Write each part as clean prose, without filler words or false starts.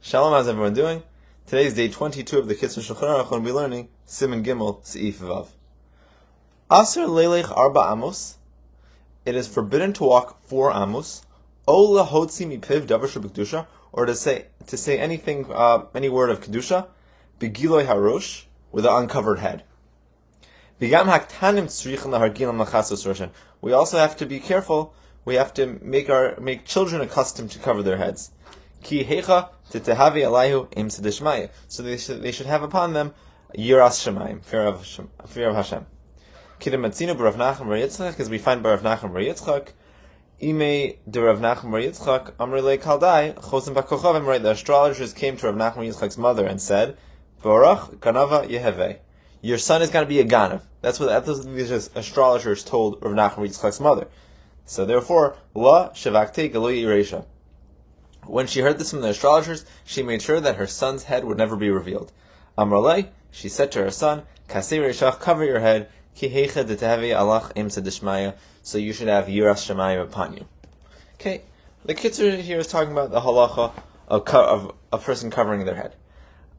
Shalom, how's everyone doing? Today is day 22 of the Kitzur Shulchan, and we'll be learning Siman Gimel, Seif Vav. Aser leilech arba amos. It is forbidden to walk 4 amos. Ola hotzi mipiv davar shebekdusha, or to say anything, any word of kedusha, begiloi harosh, with an uncovered head. Bigam haktanim tzrichin lahargilam lachasos roshan. We also have to be careful. We have to make children accustomed to cover their heads. Ki hecha titehavi alayhu im sedishmaya. So they should have upon them yiras shemayim, fear of Hashem. Kidem matzinu b'Rav Nachman bar Yitzchak, as we find by Rav Nachman bar Yitzchak. Ime de Rav Nachman bar Yitzchak amr le kaldai chosim b'kochavim. Right, the astrologers came to Rav Nachman bar Yitzchak's mother and said, "Borach ganava yeheve." Your son is going to be a ganav. That's what these astrologers told Rav Nachman bar Yitzchak's mother. So therefore, la shavakte galo yiresha. When she heard this from the astrologers, she made sure that her son's head would never be revealed. Amralei, she said to her son, Kasei Reishach, cover your head, Ki heicha detehavi alach im sedishmaya, so you should have yiras shemayim upon you. Okay, the Kitzur here is talking about the halacha of a person covering their head.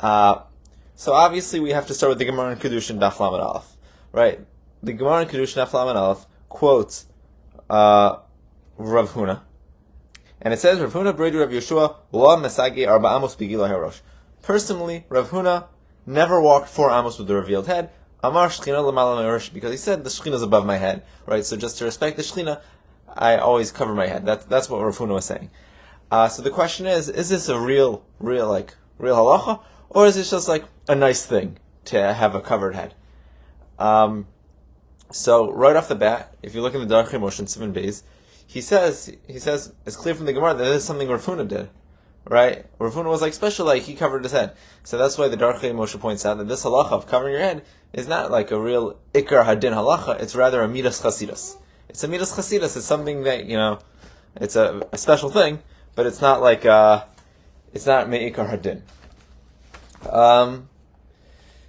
So obviously we have to start with the Gemara in Kedushin Daf Lamed Aleph. Right? The Gemara in Kedushin Daf Lamed Aleph quotes Rav Huna. And it says, Rav Huna b'reidu Rav Yeshua, lo mesagi arba amos begila harosh. Personally, Rav Huna never walked 4 amos with a revealed head. Amar shchina l'mala me'rosh, because he said the shchina is above my head. Right? So just to respect the shchina, I always cover my head. That's what Rav Huna was saying. So the question is this a real halacha, or is it just like a nice thing to have a covered head? So right off the bat, if you look in the Darchei Moshe Siman Beis, he says it's clear from the Gemara that this is something Rav Huna did, right? Rav Huna was like special, like he covered his head. So that's why the Darchei Moshe points out that this halacha of covering your head is not like a real ikar hadin halacha. It's rather a midas chasidus. It's a midas chasidus. It's something that it's a special thing, but it's not like it's not meikar hadin.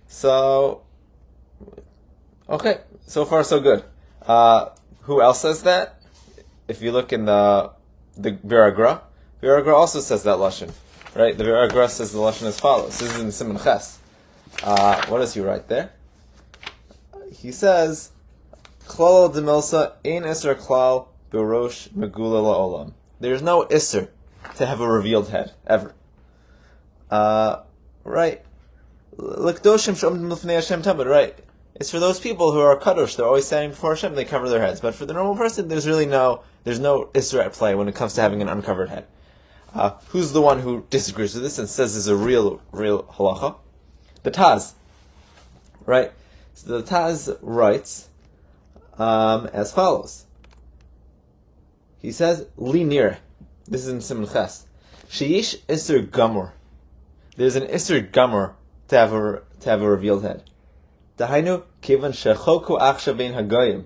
So okay, so far so good. Who else says that? If you look in the Viragra also says that lashon, right? The Viragra says the lashon as follows. This is in Siman Ches. What does he write there? He says, "Klal demilsa ein iser klal berosh megula laolam." There's no iser to have a revealed head ever. Right? L'kdoshim shomdim l'fnei Hashem tamid. Right? It's for those people who are kadosh. They're always standing before Hashem. They cover their heads. But for the normal person, there's no isra at play when it comes to having an uncovered head. Who's the one who disagrees with this and says this is a real halacha? The Taz, right? So the Taz writes as follows. He says, "Li nir." This is in Siman Ches. Sheyish isur gamur. There's an isur gamur to have a revealed head. Dahainu kivan shechoku achsha bein hagayim.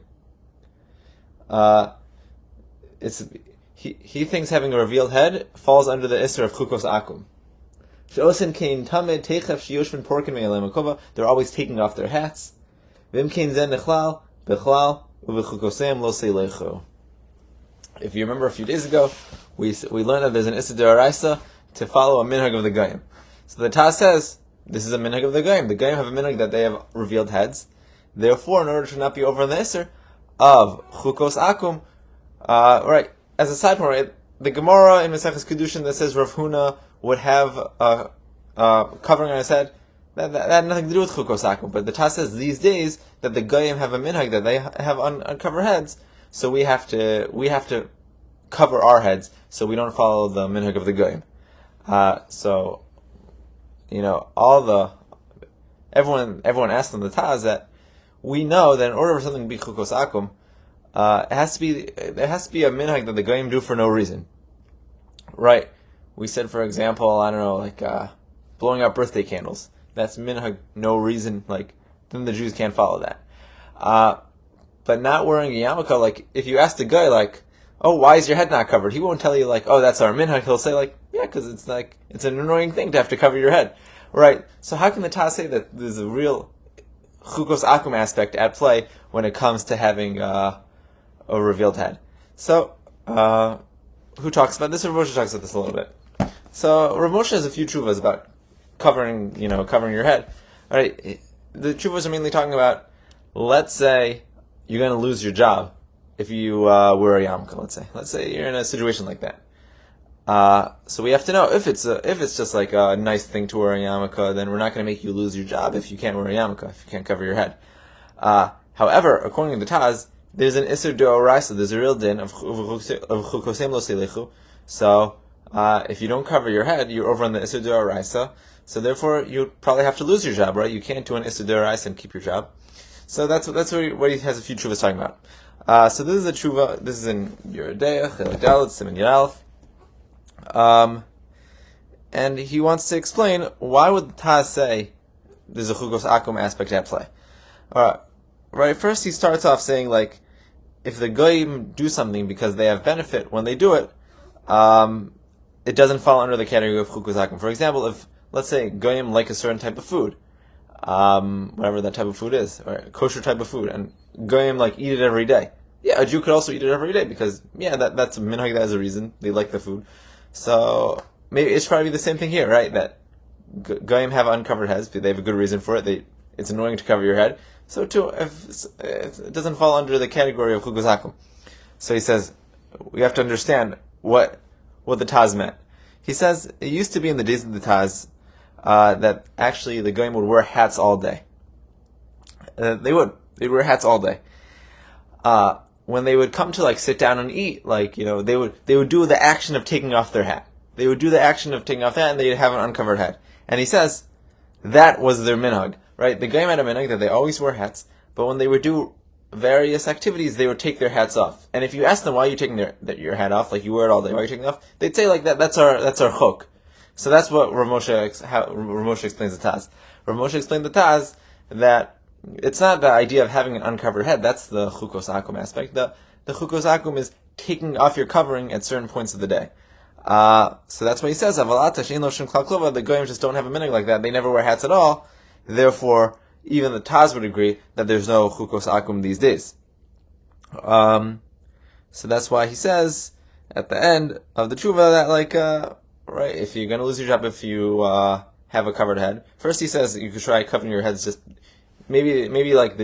He thinks having a revealed head falls under the isser of chukos akum. Sheosin kein tamed techef sheyoshvin porkin me'alem akova. They're always taking off their hats. Vim kein zen nechlal bechlal uvechukosem lo seilechu. If you remember a few days ago, we learned that there's an isser d'oraisa to follow a minhag of the Goyim. So the Taz says this is a minhag of the Goyim. The Goyim have a minhag that they have revealed heads. Therefore, in order to not be over the isser of chukos akum, right, as a side point, right, the Gemara in Maseches Kedushin that says Rav Huna would have covering on his head, that had nothing to do with chukos akum. But the Taz says these days that the Goyim have a minhag that they have uncovered heads, so we have to cover our heads so we don't follow the minhag of the Goyim. So everyone asked them the Taz that we know that in order for something to be chukos akum, there has to be a minhag that the Goyim do for no reason. Right? We said, for example, I don't know, like blowing out birthday candles. That's minhag, no reason. Like then the Jews can't follow that. But not wearing a yarmulke, like if you ask the guy, like, "Oh, why is your head not covered?" He won't tell you, like, "Oh, that's our minhag." He'll say, like, "Yeah, because it's an annoying thing to have to cover your head." Right? So how can the Taz say that there's a real chukos akum aspect at play when it comes to having a revealed head? So, who talks about this? Or Moshe talks about this a little bit. So Rav Moshe has a few tshuvas about covering your head. All right, the tshuvas are mainly talking about, let's say you're going to lose your job if you wear a yarmulke. Let's say you're in a situation like that. So we have to know if it's just like a nice thing to wear a yarmulke, then we're not going to make you lose your job if you can't wear a yarmulke, if you can't cover your head. However, according to the Taz, there's an Isser D'Oraisa, there's a real din of Chukosem Lo Selechu. So if you don't cover your head, you're over on the Isser D'Oraisa. So therefore, you probably have to lose your job, right? You can't do an Isser D'Oraisa and keep your job. So that's what he has a few tshuvas talking about. So this is a tshuva. This is in Yeridea, Chelik Dalet, Siman Yalef. And he wants to explain why would the Taz say there's a Chukos Akum aspect at play. Alright, right. First he starts off saying, like, if the goyim do something because they have benefit when they do it, it doesn't fall under the category of Chukos Akum. For example, if, let's say, goyim like a certain type of food, whatever that type of food is, or a kosher type of food, and goyim like eat it every day. Yeah, a Jew could also eat it every day because that's a minhag, that is a reason they like the food. So maybe it's probably the same thing here, right? That goyim have uncovered heads, they have a good reason for it. It's annoying to cover your head. So too, if it doesn't fall under the category of Chukos Akum. So he says we have to understand what the Taz meant. He says it used to be in the days of the Taz that actually the goyim would wear hats all day. They'd wear hats all day. When they would come to like sit down and eat, like, they would do the action of taking off their hat. They would do the action of taking off that, and they'd have an uncovered head. And he says that was their minhag, right? The goyim had a minhag that they always wore hats, but when they would do various activities, they would take their hats off. And if you ask them why you're taking your hat off, like you wear it all day, why are you taking it off? They'd say like that's our chok. So that's what Rav Moshe explains the Taz. Rav Moshe explained the Taz that it's not the idea of having an uncovered head. That's the Chukos Akum aspect. The Chukos Akum is taking off your covering at certain points of the day. So that's what he says. The goyim just don't have a minhag like that. They never wear hats at all. Therefore, even the Taz would agree that there's no Chukos Akum these days. So that's why he says at the end of the tshuva that right, if you're going to lose your job if you have a covered head, first he says you could try covering your heads just maybe like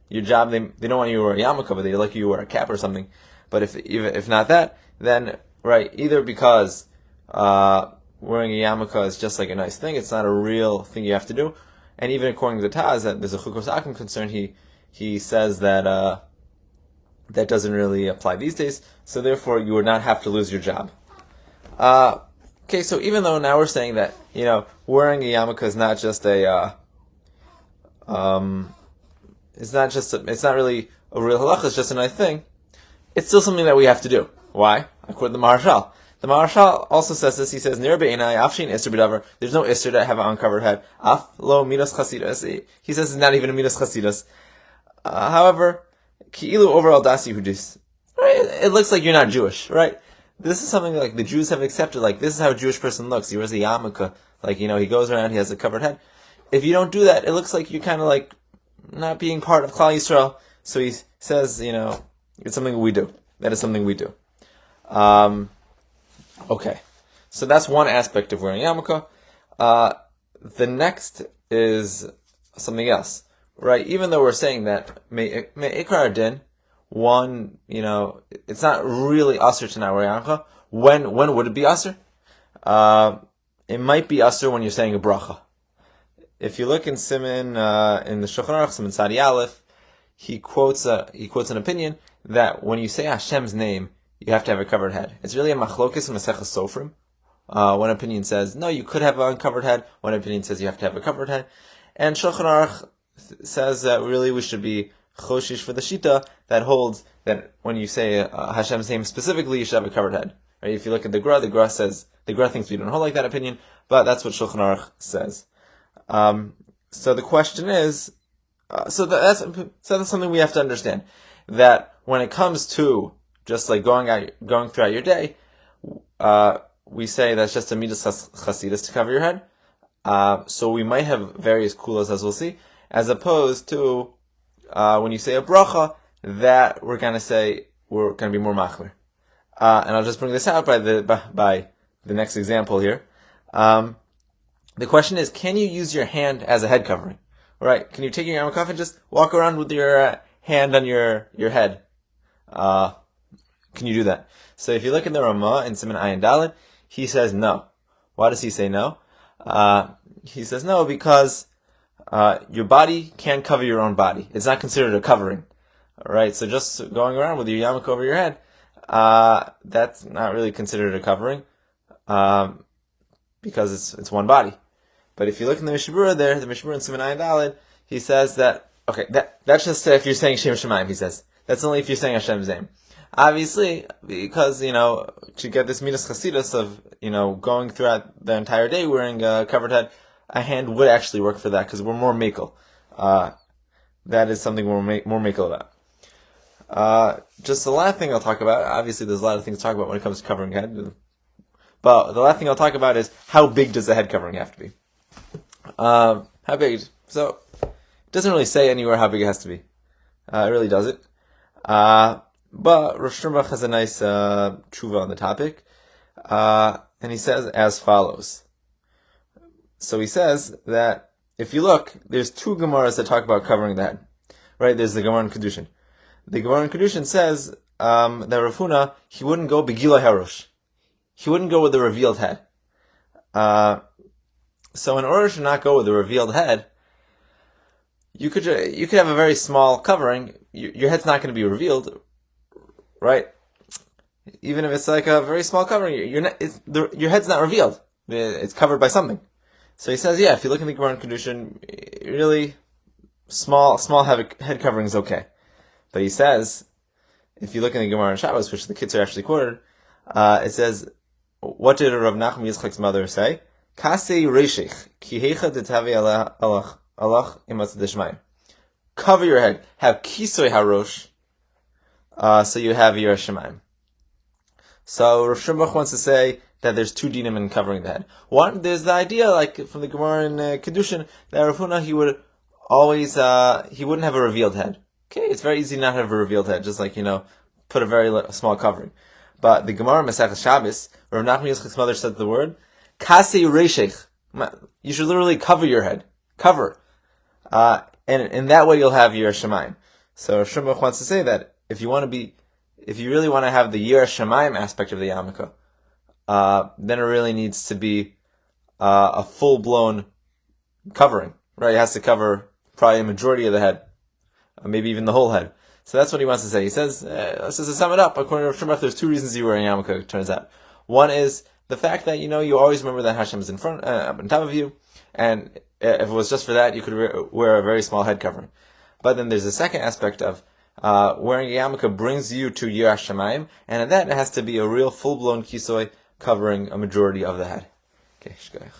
your job, they don't want you to wear a yarmulke, but they like you to wear a cap or something. But if not that, then right, either because wearing a yarmulke is just like a nice thing, it's not a real thing you have to do, and even according to the Taz that there's a Chukos Akum concern, he says that that doesn't really apply these days, so therefore you would not have to lose your job. Okay, so even though now we're saying that wearing a yarmulke is not just it's not really a real halacha, it's just a nice thing, it's still something that we have to do. Why? According to the Maharshal. The Maharshal also says this. He says, "Nir be'inai afshin isser b'davar." There's no isser to have an uncovered head. Af lo midas chasidas. He says it's not even a midas chasidas. However, ki'ilu overall dasi hudis. Right? It looks like you're not Jewish, right? This is something like the Jews have accepted. Like, this is how a Jewish person looks. He wears a yarmulke. Like, he goes around. He has a covered head. If you don't do that, it looks like you're kind of like not being part of Klal Yisrael. So he says, it's something we do. That is something we do. Okay, so that's one aspect of wearing yarmulke. The next is something else, right? Even though we're saying that me'ikar din, one, it's not really usher to not wear yarmulke. When would it be usher? It might be usher when you're saying a bracha. If you look in Siman, in the Shulchan Aruch, Siman Sadi Aleph, he quotes an opinion that when you say Hashem's name, you have to have a covered head. It's really a machlokes in Maseches Sofrim. One opinion says, no, you could have an uncovered head. One opinion says you have to have a covered head. And Shulchan Aruch says that really we should be choshish for the shita that holds that when you say Hashem's name specifically, you should have a covered head. Right? If you look at the Gra thinks we don't hold like that opinion, but that's what Shulchan Aruch says. So the question is, so that's something we have to understand, that when it comes to just like going throughout your day, we say that's just a midas chasidus to cover your head. So we might have various kulas, as we'll see, as opposed to when you say a bracha, that we're going to be more machmir. And I'll just bring this out by the next example here. The question is, can you use your hand as a head covering? Right? Can you take your yarmulke off and just walk around with your hand on your head? Can you do that? So if you look in the Ramah in Siman Ayin Dalet, he says no. Why does he say no? He says no because your body can't cover your own body. It's not considered a covering. Alright, so just going around with your yarmulke over your head, that's not really considered a covering, because it's one body. But if you look in the Mishabura there, the Mishabura in Siman Ayin Dalet, he says that, okay, that's just if you're saying Shem Shemaim, he says. That's only if you're saying Hashem's name. Obviously, because, to get this Midas Chasidus of, going throughout the entire day wearing a covered head, a hand would actually work for that, because we're more makel. That is something we're more makel about. Just the last thing I'll talk about, obviously there's a lot of things to talk about when it comes to covering head, but the last thing I'll talk about is how big does the head covering have to be? How big? So, it doesn't really say anywhere how big it has to be. It really doesn't. But Rosh Hashanah has a nice tshuva on the topic, and he says as follows. So he says that if you look, there's two Gemaras that talk about covering the head. Right? There's the Gemara in Kedushin. The Gemara in Kedushin says that Rav Huna, he wouldn't go begila harosh. He wouldn't go with the revealed head. So in order to not go with the revealed head, you could have a very small covering. Your head's not going to be revealed, right? Even if it's like a very small covering, your head's not revealed. It's covered by something. So he says, if you look in the Gemara in Kedushin, really small head covering is okay. But he says, if you look in the Gemara in Shabbos, which the Kitzur actually quoted, it says, what did Rav Nachum Yitzchak's mother say? Kasei reishich, ki heicha detavi alach imatz deshmayim. Cover your head. Have kisoy harosh, so you have your shemaim. So Rav Shmuel wants to say that there's two dinim in covering the head. One, there's the idea, like from the Gemara in Kedushin, that Rav Huna, he would always, he wouldn't have a revealed head. Okay, it's very easy not to have a revealed head, just like, put a very small covering. But the Gemara in Masechah Shabbos, Rav Nachman Yitzchak's mother said the word, Kasei reishech. You should literally cover your head. Cover. And in that way you'll have your Shemaim. So Shmuel wants to say that if you really want to have the Yirah Shemaim aspect of the yarmulke, then it really needs to be a full-blown covering. Right? It has to cover probably a majority of the head. Maybe even the whole head. So that's what he wants to say. He says, let's just sum it up. According to Rav Shmuel, there's two reasons you wear a yarmulke, it turns out. One is the fact that, you always remember that Hashem is in front, up on top of you, and if it was just for that, you could wear a very small head covering. But then there's a second aspect of, wearing a yarmulke brings you to Yirah Shamayim, and in that it has to be a real full-blown kisoy covering a majority of the head. Okay, shkoyach.